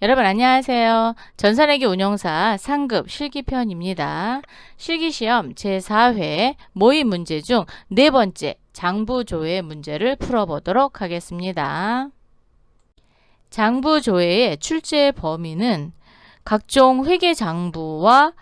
여러분 안녕하세요. 전산회계 운용사 상급 실기편입니다. 실기시험 제4회 모의 문제 중 네 번째 장부조회 문제를 풀어보도록 하겠습니다. 장부조회의 출제 범위는 각종 회계장부와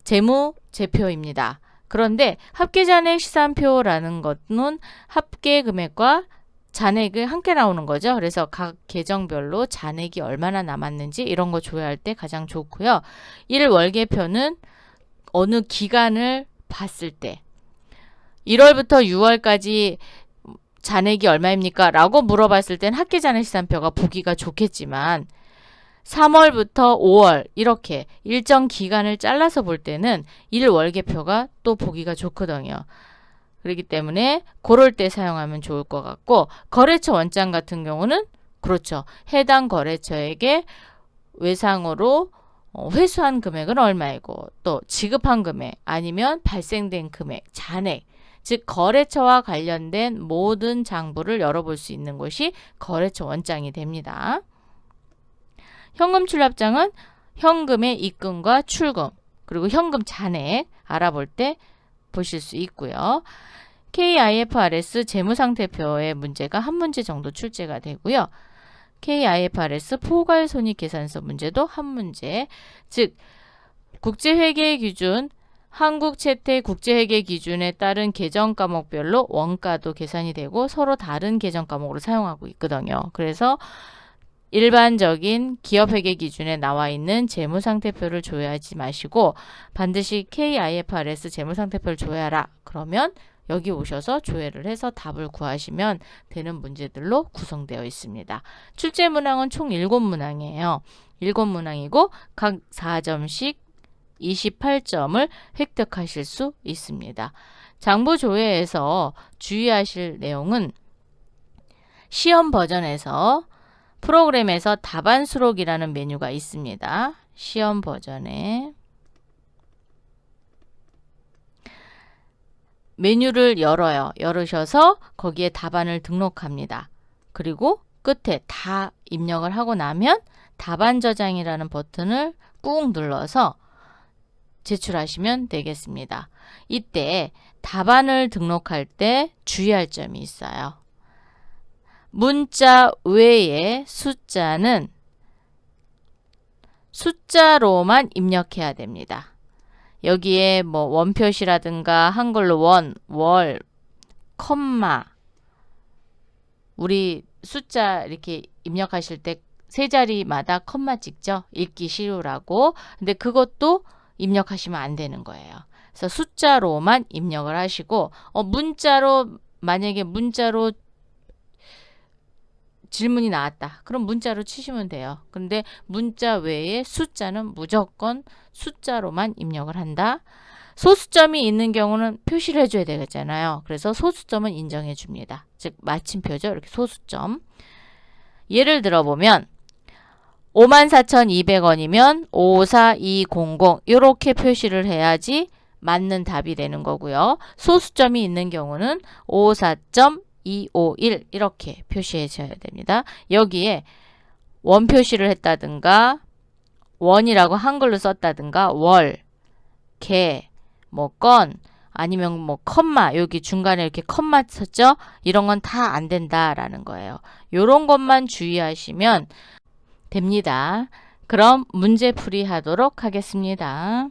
재무제표입니다. 그런데 합계잔액 시산표라는 것은 합계금액과 잔액을 함께 나오는 거죠. 그래서 각 계정별로 잔액이 얼마나 남았는지 이런 거 조회할 때 가장 좋고요. 1월계표는 어느 기간을 봤을 때 1월부터 6월까지 잔액이 얼마입니까? 라고 물어봤을 땐 합계잔액 시산표가 보기가 좋겠지만 3월부터 5월 이렇게 일정 기간을 잘라서 볼 때는 1월계표가 또 보기가 좋거든요. 그렇기 때문에 그럴 때 사용하면 좋을 것 같고, 거래처 원장 같은 경우는 그렇죠. 해당 거래처에게 외상으로 회수한 금액은 얼마이고 또 지급한 금액 아니면 발생된 금액, 잔액, 즉 거래처와 관련된 모든 장부를 열어볼 수 있는 곳이 거래처 원장이 됩니다. 현금 출납장은 현금의 입금과 출금, 그리고 현금 잔액 알아볼 때 보실 수 있고요. KIFRS 재무상태표의 문제가 한 문제 정도 출제가 되고요. KIFRS 포괄손익계산서 문제도 한 문제, 즉 국제회계 기준, 한국채택 국제회계 기준에 따른 계정 과목별로 원가도 계산이 되고 서로 다른 계정 과목으로 사용하고 있거든요. 그래서 일반적인 기업회계 기준에 나와 있는 재무상태표를 조회하지 마시고 반드시 KIFRS 재무상태표를 조회하라. 그러면 여기 오셔서 조회를 해서 답을 구하시면 되는 문제들로 구성되어 있습니다. 출제 문항은 총 7문항이에요. 7문항이고 각 4점씩 28점을 획득하실 수 있습니다. 장부 조회에서 주의하실 내용은 시험 버전에서 프로그램에서 답안 수록이라는 메뉴가 있습니다. 시험 버전에 메뉴를 열어요. 열으셔서 거기에 답안을 등록합니다. 그리고 끝에 다 입력을 하고 나면 답안 저장이라는 버튼을 꾹 눌러서 제출하시면 되겠습니다. 이때 답안을 등록할 때 주의할 점이 있어요. 문자 외에 숫자는 숫자로만 입력해야 됩니다. 여기에 뭐 원표시라든가 한글로 원, 월, 컴마, 우리 숫자 이렇게 입력하실 때 세 자리마다 컴마 찍죠. 읽기 쉬우라고. 근데 그것도 입력하시면 안 되는 거예요. 그래서 숫자로만 입력을 하시고 문자로 만약에 문자로 질문이 나왔다. 그럼 문자로 치시면 돼요. 근데 문자 외에 숫자는 무조건 숫자로만 입력을 한다. 소수점이 있는 경우는 표시를 해줘야 되겠잖아요. 그래서 소수점은 인정해 줍니다. 즉 마침표죠. 이렇게 소수점. 예를 들어보면 54,200원이면 54200 이렇게 표시를 해야지 맞는 답이 되는 거고요. 소수점이 있는 경우는 54.251 이렇게 표시해 줘야 됩니다. 여기에 원 표시를 했다든가 원이라고 한글로 썼다든가 월, 개, 뭐 건, 아니면 뭐 컴마 여기 중간에 이렇게 컴마 썼죠? 이런 건 다 안 된다라는 거예요. 요런 것만 주의하시면 됩니다. 그럼 문제풀이 하도록 하겠습니다.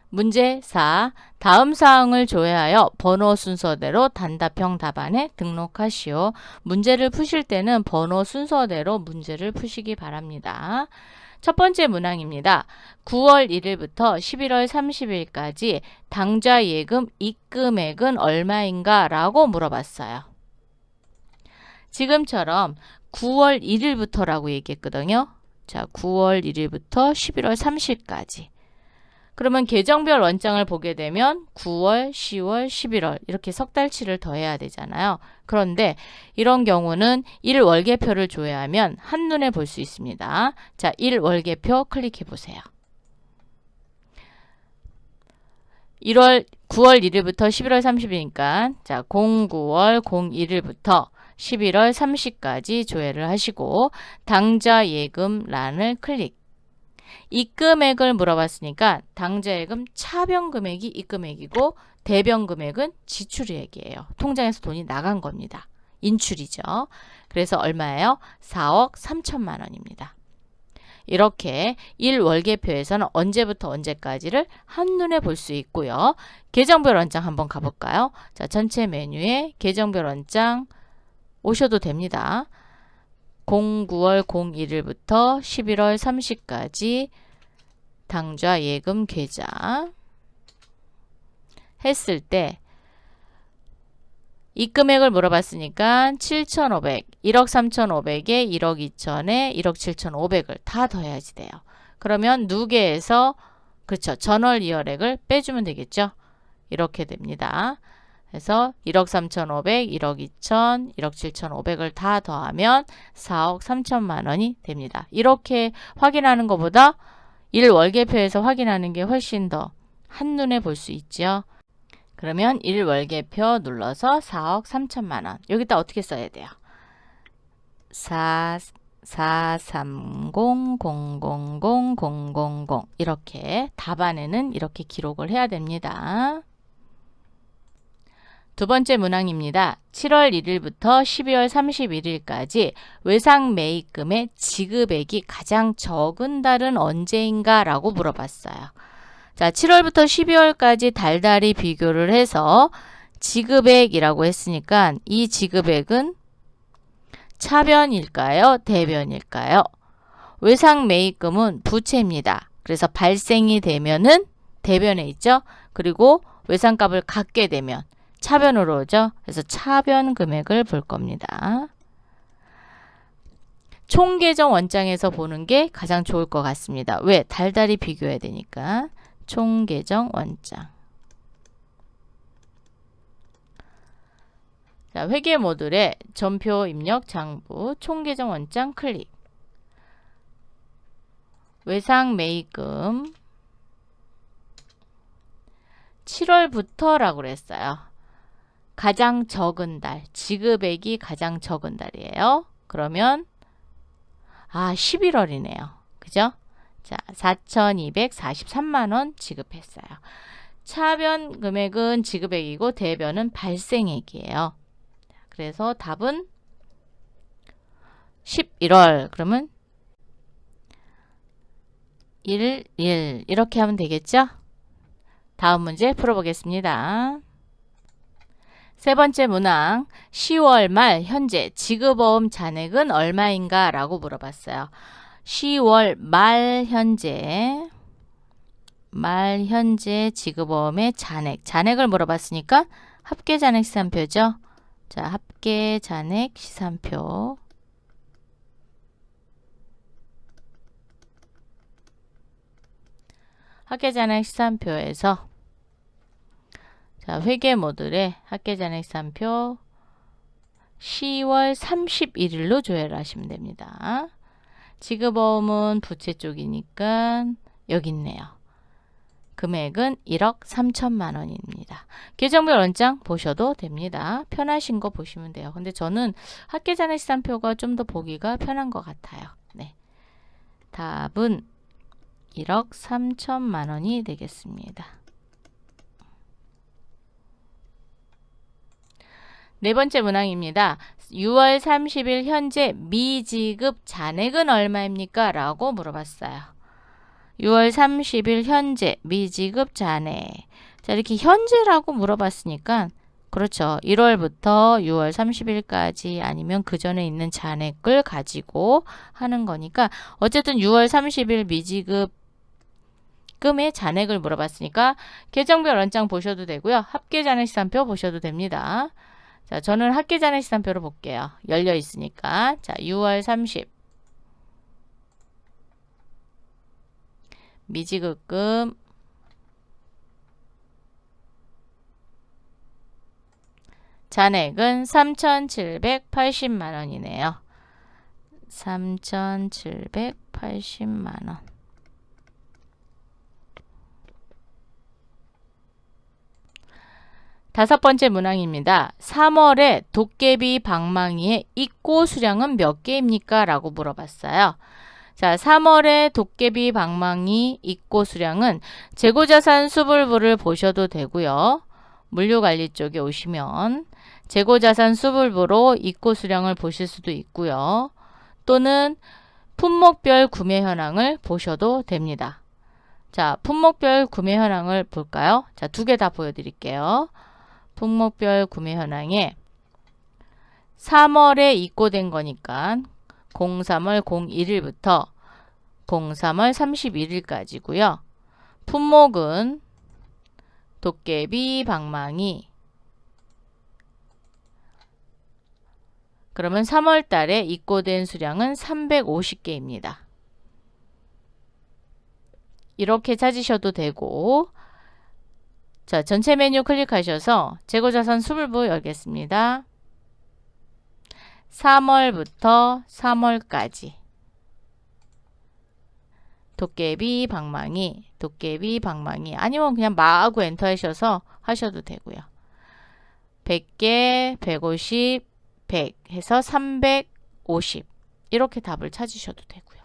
문제 4. 다음 사항을 조회하여 번호 순서대로 단답형 답안에 등록하시오. 문제를 푸실 때는 번호 순서대로 문제를 푸시기 바랍니다. 첫 번째 문항입니다. 9월 1일부터 11월 30일까지 당좌 예금 입금액은 얼마인가? 라고 물어봤어요. 지금처럼 9월 1일부터라고 얘기했거든요. 자, 9월 1일부터 11월 30일까지. 그러면 계정별 원장을 보게 되면 9월, 10월, 11월 이렇게 석 달치를 더해야 되잖아요. 그런데 이런 경우는 1월계표를 조회하면 한눈에 볼 수 있습니다. 자, 1월계표 클릭해 보세요. 9월 1일부터 11월 30일이니까 자, 09월 01일부터 11월 30까지 조회를 하시고 당좌 예금 란을 클릭. 입금액을 물어봤으니까 당좌 예금 차변 금액이 입금액이고 대변 금액은 지출액이에요. 통장에서 돈이 나간 겁니다. 인출이죠. 그래서 얼마예요? 4억 3천만 원입니다. 이렇게 1월계표에서는 언제부터 언제까지를 한눈에 볼 수 있고요. 계정별 원장 한번 가볼까요? 자, 전체 메뉴에 계정별 원장 오셔도 됩니다. 09월 01일부터 11월 30까지 당좌 예금 계좌 했을 때 입금액을 물어봤으니까 7,500, 1억 3,500에 1억 2천에 1억 7,500을 다 더해야지 돼요. 그러면 누계에서 그렇죠. 전월 이월액을 빼주면 되겠죠. 이렇게 됩니다. 그래서 1억 3,500, 1억 2천, 1억 7,500을 다 더하면 4억 3천만 원이 됩니다. 이렇게 확인하는 것보다 1월계표에서 확인하는 게 훨씬 더 한눈에 볼 수 있죠. 그러면 1월계표 눌러서 4억 3천만 원. 여기다 어떻게 써야 돼요? 430000000 이렇게 답안에는 이렇게 기록을 해야 됩니다. 두 번째 문항입니다. 7월 1일부터 12월 31일까지 외상 매입금의 지급액이 가장 적은 달은 언제인가 라고 물어봤어요. 자, 7월부터 12월까지 달달이 비교를 해서 지급액이라고 했으니까 이 지급액은 차변일까요? 대변일까요? 외상 매입금은 부채입니다. 그래서 발생이 되면은 대변에 있죠. 그리고 외상값을 갚게 되면 차변으로 오죠. 그래서 차변 금액을 볼 겁니다. 총계정 원장에서 보는 게 가장 좋을 것 같습니다. 왜? 달달이 비교해야 되니까. 총계정 원장. 자, 회계 모듈에 전표 입력 장부 총계정 원장 클릭. 외상 매입금 7월부터라고 그랬어요. 가장 적은 달, 지급액이 가장 적은 달이에요. 그러면 11월이네요. 그죠? 자, 4,243만 원 지급했어요. 차변 금액은 지급액이고 대변은 발생액이에요. 그래서 답은 11월. 그러면 1 이렇게 하면 되겠죠? 다음 문제 풀어보겠습니다. 세 번째 문항, 10월 말 현재 지급어음 잔액은 얼마인가 라고 물어봤어요. 10월 말 현재 지급어음의 잔액을 물어봤으니까 합계잔액 시산표죠. 자, 합계잔액 시산표. 합계잔액 시산표에서 자, 회계 모듈에 합계잔액 시산표 10월 31일로 조회를 하시면 됩니다. 지급어음은 부채 쪽이니까 여기 있네요. 금액은 1억 3천만 원입니다. 계정별 원장 보셔도 됩니다. 편하신 거 보시면 돼요. 근데 저는 합계잔액 시산표가 좀 더 보기가 편한 것 같아요. 네. 답은 1억 3천만 원이 되겠습니다. 네 번째 문항입니다. 6월 30일 현재 미지급 잔액은 얼마입니까? 라고 물어봤어요. 6월 30일 현재 미지급 잔액. 자, 이렇게 현재라고 물어봤으니까 그렇죠. 1월부터 6월 30일까지 아니면 그 전에 있는 잔액을 가지고 하는 거니까 어쨌든 6월 30일 미지급 금의 잔액을 물어봤으니까 계정별 원장 보셔도 되고요. 합계잔액 시산표 보셔도 됩니다. 자, 저는 합계잔액 시산표로 볼게요. 열려 있으니까. 자, 6월 30 미지급금 잔액은 3,780만 원이네요. 3,780만 원. 5번째 문항입니다. 3월에 도깨비 방망이의 입고 수량은 몇 개입니까? 라고 물어봤어요. 자, 3월에 도깨비 방망이 입고 수량은 재고자산 수불부를 보셔도 되고요. 물류관리 쪽에 오시면 재고자산 수불부로 입고 수량을 보실 수도 있고요. 또는 품목별 구매 현황을 보셔도 됩니다. 자, 품목별 구매 현황을 볼까요? 자, 2개 다 보여드릴게요. 품목별 구매 현황에 3월에 입고된 거니까 03월 01일부터 03월 31일까지고요. 품목은 도깨비 방망이. 그러면 3월 달에 입고된 수량은 350개입니다. 이렇게 찾으셔도 되고, 자, 전체 메뉴 클릭하셔서 재고자산 수불부 열겠습니다. 3월부터 3월까지 도깨비 방망이, 도깨비 방망이, 아니면 그냥 마하고 엔터 하셔서 하셔도 되고요. 100개, 150, 100 해서 350 이렇게 답을 찾으셔도 되고요.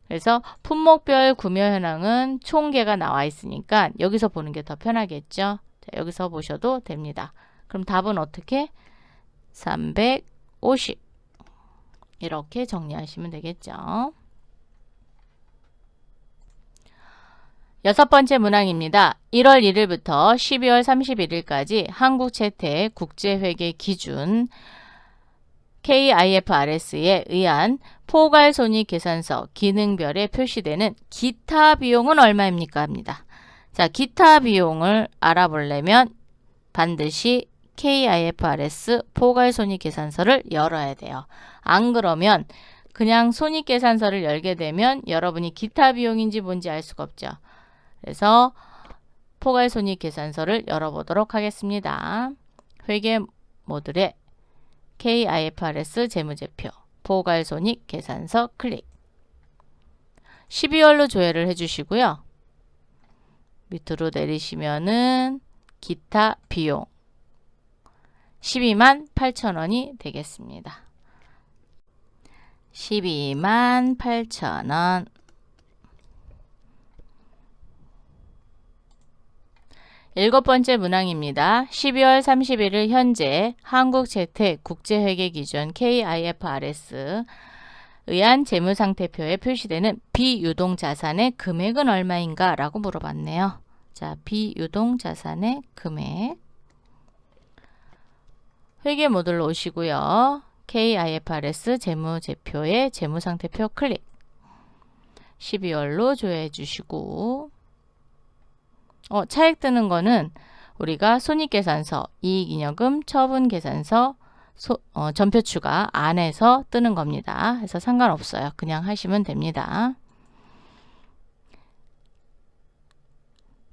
그래서 품목별 구매 현황은 총 개가 나와 있으니까 여기서 보는 게 더 편하겠죠. 자, 여기서 보셔도 됩니다. 그럼 답은 어떻게? 350 이렇게 정리하시면 되겠죠. 6번째 문항입니다. 1월 1일부터 12월 31일까지 한국채택 국제회계 기준 KIFRS에 의한 포괄손익계산서 기능별에 표시되는 기타 비용은 얼마입니까? 합니다. 자, 기타 비용을 알아보려면 반드시 KIFRS 포괄손익계산서를 열어야 돼요. 안 그러면 그냥 손익계산서를 열게 되면 여러분이 기타 비용인지 뭔지 알 수가 없죠. 그래서 포괄손익계산서를 열어보도록 하겠습니다. 회계 모듈에 KIFRS 재무제표 포괄손익계산서 클릭. 12월로 조회를 해주시고요. 밑으로 내리시면은 기타 비용 128,000원이 되겠습니다. 128,000원. 일곱 번째 문항입니다. 12월 31일 현재 한국채택 국제회계기준 KIFRS 의한 재무상태표에 표시되는 비유동자산의 금액은 얼마인가? 라고 물어봤네요. 자, 비유동자산의 금액. 회계 모듈로 오시고요. KIFRS 재무제표의 재무상태표 클릭. 12월로 조회해 주시고, 차액 뜨는 거는 우리가 손익계산서, 이익잉여금, 처분계산서, 전표 추가 안에서 뜨는 겁니다. 그래서 상관없어요. 그냥 하시면 됩니다.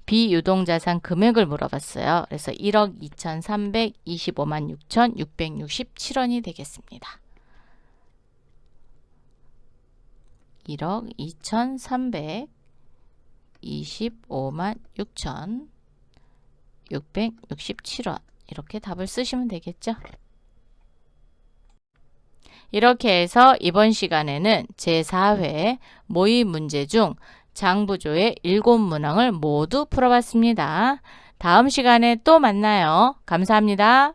비유동자산 금액을 물어봤어요. 그래서 1억 2,325만 6,667원이 되겠습니다. 1억 2,325만 6,667원 이렇게 답을 쓰시면 되겠죠. 이렇게 해서 이번 시간에는 제4회 모의 문제 중 장부조의 7문항을 모두 풀어봤습니다. 다음 시간에 또 만나요. 감사합니다.